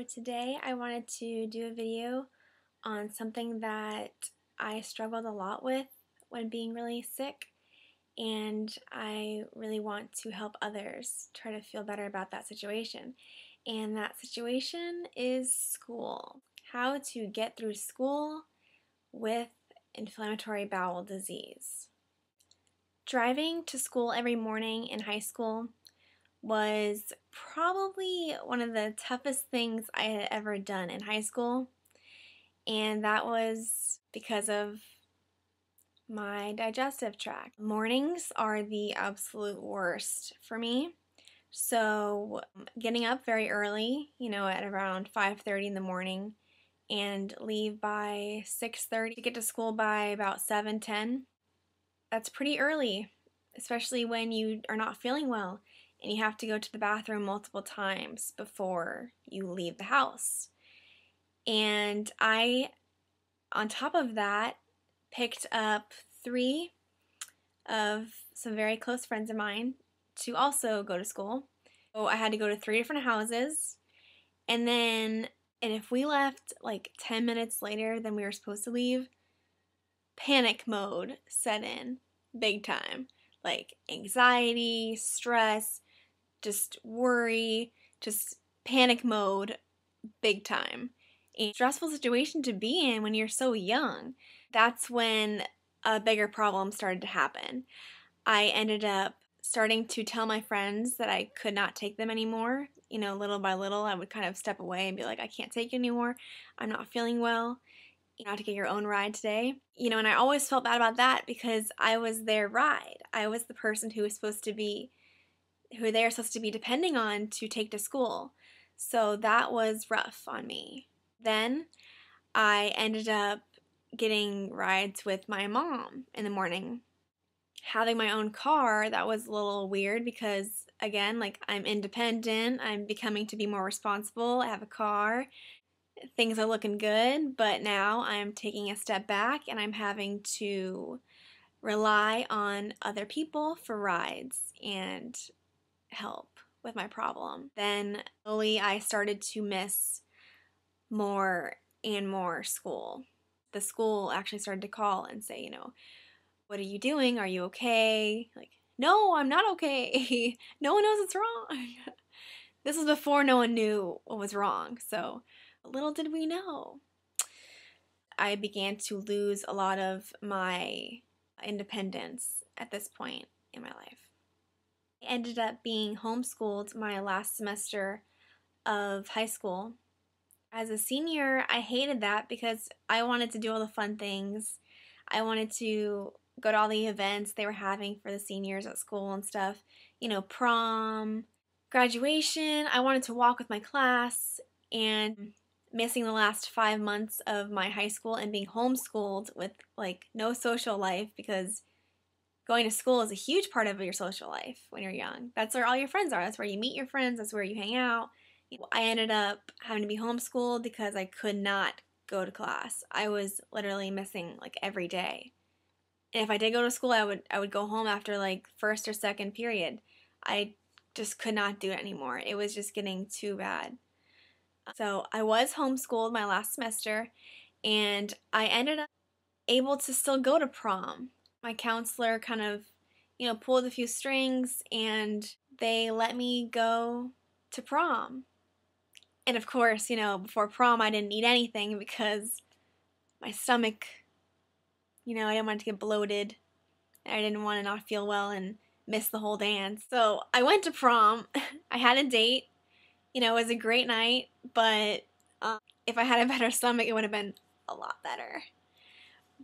So today I wanted to do a video on something that I struggled a lot with when being really sick, and I really want to help others try to feel better about that situation. And that situation is school. How to get through school with inflammatory bowel disease. Driving to school every morning in high school was probably one of the toughest things I had ever done in high school, and that was because of my digestive tract. Mornings are the absolute worst for me. So getting up very early, at around 5:30 in the morning, and leave by 6:30 to get to school by about 7:10, that's pretty early, especially when you are not feeling well and you have to go to the bathroom multiple times before you leave the house. And I, on top of that, picked up 3 of some very close friends of mine to also go to school. So I had to go to 3 different houses, and if we left like 10 minutes later than we were supposed to leave, panic mode set in big time. Like anxiety, stress, just worry, just panic mode big time. A stressful situation to be in when you're so young. That's when a bigger problem started to happen. I ended up starting to tell my friends that I could not take them anymore. Little by little, I would kind of step away and be like, I can't take it anymore. I'm not feeling well. You have to get your own ride today. And I always felt bad about that because I was their ride. I was the person who they are supposed to be depending on to take to school. So that was rough on me. Then I ended up getting rides with my mom in the morning. Having my own car, that was a little weird because, again, like, I'm independent, I'm becoming to be more responsible, I have a car, things are looking good, but now I'm taking a step back and I'm having to rely on other people for rides and help with my problem. Then slowly I started to miss more and more school. The school actually started to call and say, what are you doing? Are you okay? Like, no, I'm not okay. No one knows what's wrong. This was before no one knew what was wrong, so little did we know. I began to lose a lot of my independence at this point in my life. I ended up being homeschooled my last semester of high school. As a senior, I hated that because I wanted to do all the fun things. I wanted to go to all the events they were having for the seniors at school and stuff. Prom, graduation. I wanted to walk with my class, and missing the last 5 months of my high school and being homeschooled with like no social life, because going to school is a huge part of your social life when you're young. That's where all your friends are. That's where you meet your friends. That's where you hang out. I ended up having to be homeschooled because I could not go to class. I was literally missing like every day. And if I did go to school, I would go home after like first or second period. I just could not do it anymore. It was just getting too bad. So I was homeschooled my last semester, and I ended up able to still go to prom. My counselor kind of, pulled a few strings, and they let me go to prom. And of course, before prom I didn't eat anything because my stomach, I didn't want it to get bloated. I didn't want to not feel well and miss the whole dance. So I went to prom. I had a date. It was a great night, but if I had a better stomach, it would have been a lot better.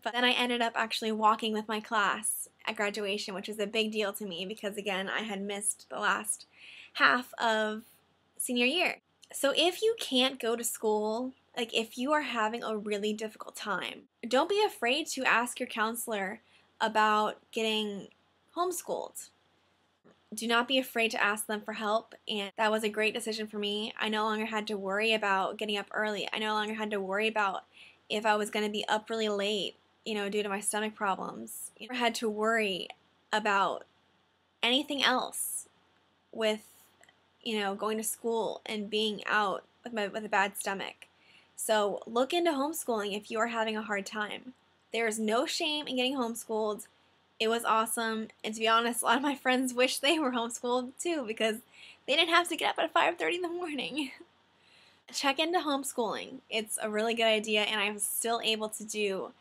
But then I ended up actually walking with my class at graduation, which was a big deal to me because, again, I had missed the last half of senior year. So if you can't go to school, like if you are having a really difficult time, don't be afraid to ask your counselor about getting homeschooled. Do not be afraid to ask them for help, and that was a great decision for me. I no longer had to worry about getting up early. I no longer had to worry about if I was going to be up really late, due to my stomach problems. I never had to worry about anything else with, going to school and being out with a bad stomach. So look into homeschooling if you are having a hard time. There is no shame in getting homeschooled. It was awesome, and to be honest, a lot of my friends wish they were homeschooled too because they didn't have to get up at 5:30 in the morning. Check into homeschooling. It's a really good idea, and I was still able to do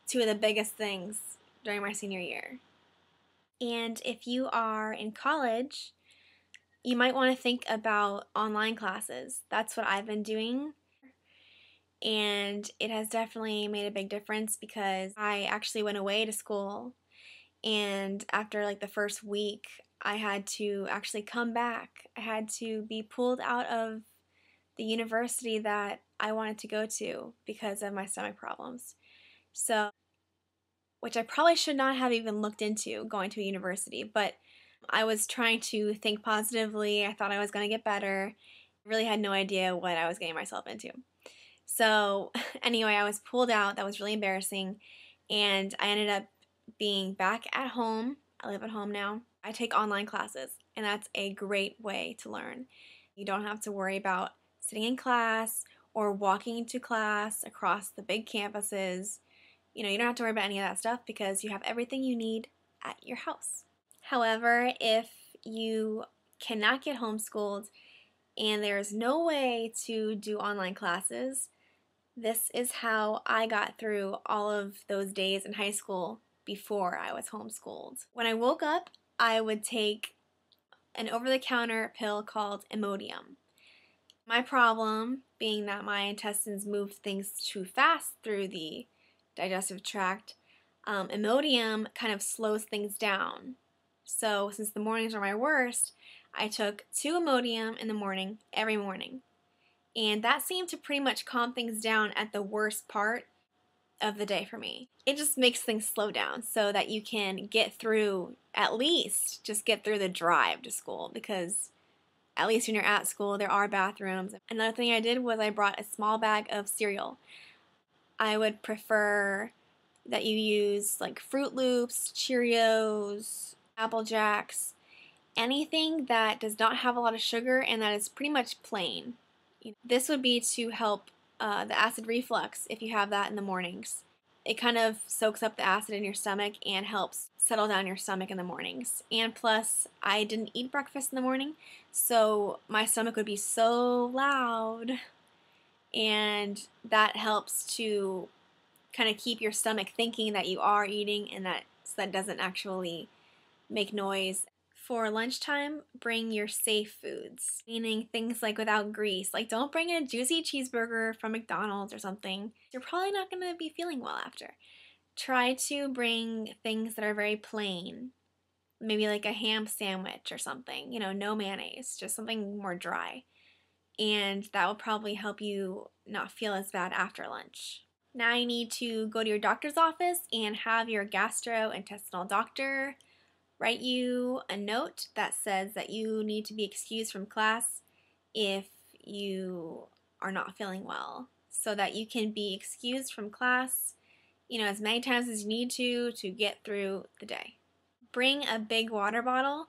two of the biggest things during my senior year. And if you are in college, you might want to think about online classes. That's what I've been doing. And it has definitely made a big difference because I actually went away to school, and after like the first week, I had to actually come back. I had to be pulled out of the university that I wanted to go to because of my stomach problems. So, which I probably should not have even looked into going to a university, but I was trying to think positively. I thought I was going to get better. I really had no idea what I was getting myself into. So, anyway, I was pulled out. That was really embarrassing. And I ended up being back at home. I live at home now. I take online classes, and that's a great way to learn. You don't have to worry about sitting in class or walking to class across the big campuses. You don't have to worry about any of that stuff because you have everything you need at your house. However, if you cannot get homeschooled and there's no way to do online classes, this is how I got through all of those days in high school before I was homeschooled. When I woke up, I would take an over-the-counter pill called Imodium. My problem being that my intestines move things too fast through the digestive tract, Imodium kind of slows things down. So since the mornings are my worst, I took 2 Imodium in the morning every morning. And that seemed to pretty much calm things down at the worst part of the day for me. It just makes things slow down so that you can get through, at least just get through the drive to school, because at least when you're at school there are bathrooms. Another thing I did was I brought a small bag of cereal. I would prefer that you use like Fruit Loops, Cheerios, Apple Jacks, anything that does not have a lot of sugar and that is pretty much plain. This would be to help the acid reflux if you have that in the mornings. It kind of soaks up the acid in your stomach and helps settle down your stomach in the mornings. And plus, I didn't eat breakfast in the morning, so my stomach would be so loud. And that helps to kind of keep your stomach thinking that you are eating, and so that doesn't actually make noise. For lunchtime, bring your safe foods, meaning things like without grease. Like, don't bring a juicy cheeseburger from McDonald's or something. You're probably not going to be feeling well after. Try to bring things that are very plain, maybe like a ham sandwich or something, no mayonnaise, just something more dry. And that will probably help you not feel as bad after lunch. Now you need to go to your doctor's office and have your gastrointestinal doctor write you a note that says that you need to be excused from class if you are not feeling well, so that you can be excused from class, as many times as you need to get through the day. Bring a big water bottle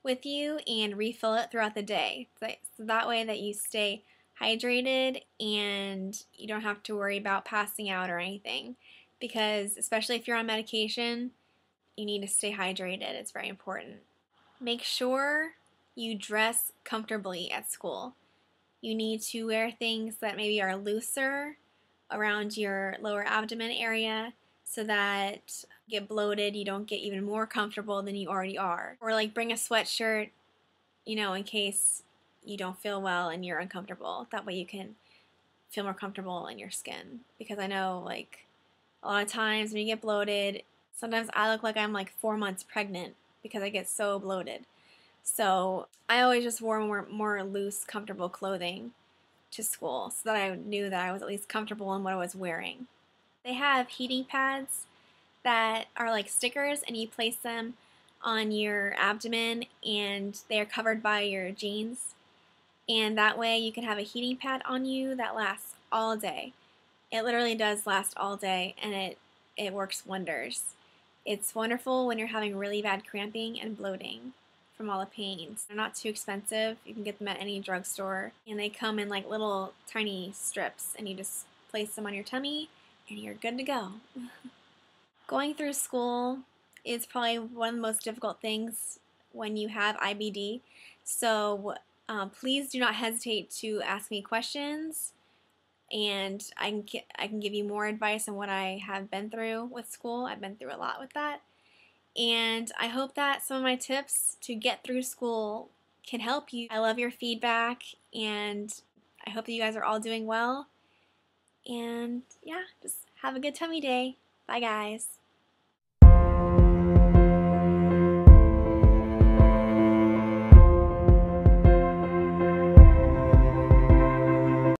with you and refill it throughout the day, so that way that you stay hydrated and you don't have to worry about passing out or anything, because especially if you're on medication, you need to stay hydrated. It's very important. Make sure you dress comfortably at school. You need to wear things that maybe are looser around your lower abdomen area so that you get bloated, you don't get even more comfortable than you already are. Or like bring a sweatshirt, in case you don't feel well and you're uncomfortable. That way you can feel more comfortable in your skin. Because I know like a lot of times when you get bloated, sometimes I look like I'm like 4 months pregnant because I get so bloated. So I always just wore more loose, comfortable clothing to school so that I knew that I was at least comfortable in what I was wearing. They have heating pads that are like stickers, and you place them on your abdomen and they are covered by your jeans. And that way you can have a heating pad on you that lasts all day. It literally does last all day, and it works wonders. It's wonderful when you're having really bad cramping and bloating from all the pains. They're not too expensive. You can get them at any drugstore. And they come in like little tiny strips, and you just place them on your tummy and you're good to go. Going through school is probably one of the most difficult things when you have IBD. So please do not hesitate to ask me questions, and I can give you more advice on what I have been through with school. I've been through a lot with that. And I hope that some of my tips to get through school can help you. I love your feedback, and I hope that you guys are all doing well. And yeah, just have a good tummy day. Bye, guys.